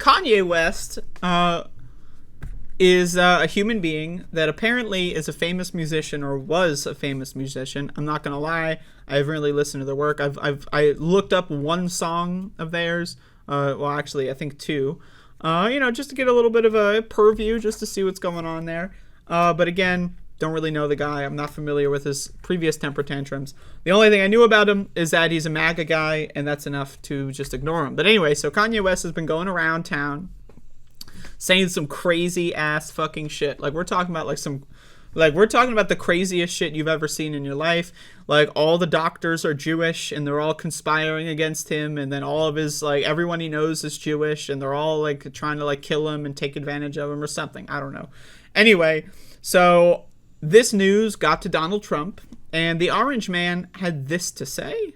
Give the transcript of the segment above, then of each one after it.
Kanye West is a human being that apparently is a famous musician, or was a famous musician. I'm not gonna lie, I haven't really listened to their work. I looked up one song of theirs. Well, actually, I think two. Just to get a little bit of a purview, just to see what's going on there. But again, don't really know the guy. I'm not familiar with his previous temper tantrums. The only thing I knew about him is that he's a MAGA guy, and that's enough to just ignore him. But anyway, so Kanye West has been going around town saying some crazy ass fucking shit. We're talking about the craziest shit you've ever seen in your life. Like, all the doctors are Jewish and they're all conspiring against him, and then all of his, everyone he knows is Jewish, and they're all trying to kill him and take advantage of him or something. I don't know. Anyway, so this news got to Donald Trump, and the Orange Man had this to say.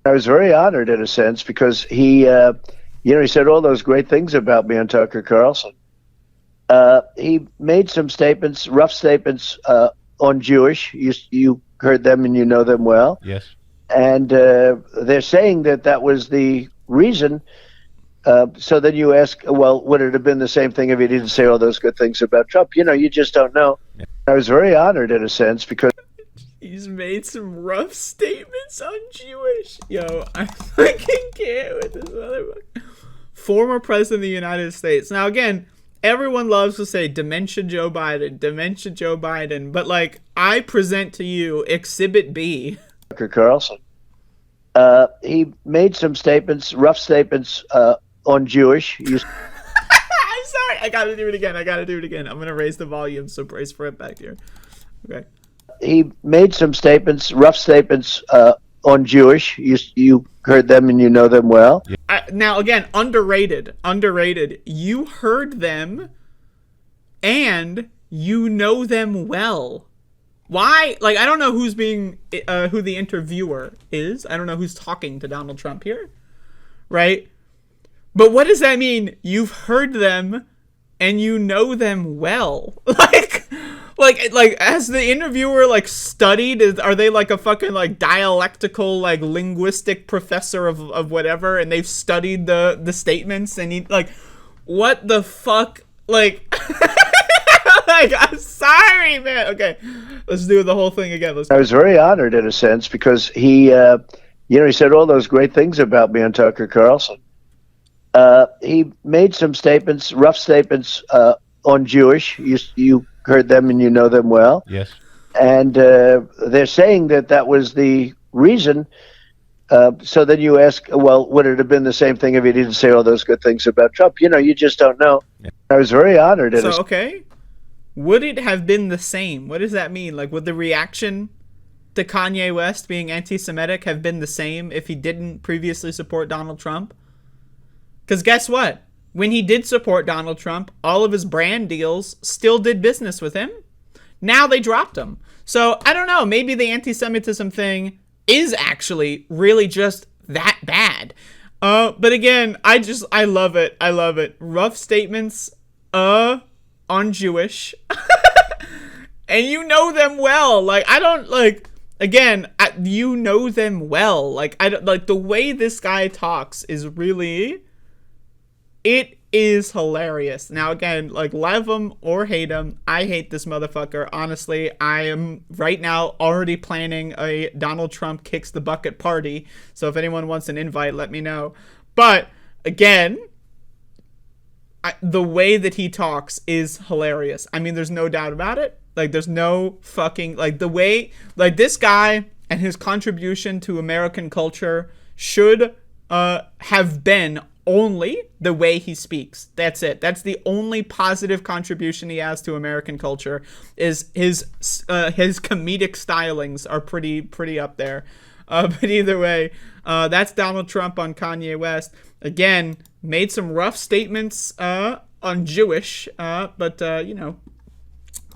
I was very honored in a sense, because he said all those great things about me on Tucker Carlson. He made some statements, rough statements, on Jewish. You heard them and you know them well. Yes. And they're saying that was the reason. So then you ask, well, would it have been the same thing if he didn't say all those good things about Trump? You just don't know. Yeah. I was very honored in a sense, because he's made some rough statements on Jewish. Yo, I fucking can't with this motherfucker. Former president of the United States. Now, again, everyone loves to say dementia Joe Biden, but I present to you Exhibit B. Tucker Carlson. He made some statements, rough statements, on Jewish. I'm sorry. I gotta do it again. I'm gonna raise the volume, so brace for it back here. Okay. He made some statements, rough statements, on Jewish. You heard them and you know them well. Now, again, underrated. You heard them and you know them well. Why? I don't know who the interviewer is. I don't know who's talking to Donald Trump here. Right? But what does that mean? You've heard them and you know them well. Has the interviewer studied? Are they a fucking dialectical linguistic professor of whatever, and they've studied the statements, and he what the fuck I'm sorry, man. Okay, let's do the whole thing again. I was very honored in a sense, because he said all those great things about me on Tucker Carlson. He made some statements, rough statements, on Jewish. You heard them and you know them well. Yes. And they're saying that was the reason. So then you ask, well, would it have been the same thing if he didn't say all those good things about Trump? You just don't know. Yeah. I was very honored. Okay. Would it have been the same? What does that mean? Would the reaction to Kanye West being anti-Semitic have been the same if he didn't previously support Donald Trump? Because guess what? When he did support Donald Trump, all of his brand deals still did business with him. Now they dropped him. So I don't know. Maybe the anti-Semitism thing is actually really just that bad. But again, I love it. Rough statements on Jewish. And you know them well. You know them well. The way this guy talks is really... It is hilarious. Now, again, love him or hate him, I hate this motherfucker. Honestly, I am right now already planning a Donald Trump kicks the bucket party. So if anyone wants an invite, let me know. But, again, the way that he talks is hilarious. I mean, there's no doubt about it. There's no fucking... the way... this guy and his contribution to American culture should have been... only the way he speaks. That's it. That's the only positive contribution he has to American culture. Is his comedic stylings are pretty up there. But either way, that's Donald Trump on Kanye West. Again, made some rough statements on Jewish, but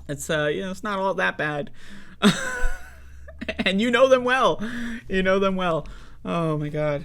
it's it's not all that bad. And you know them well. Oh my God.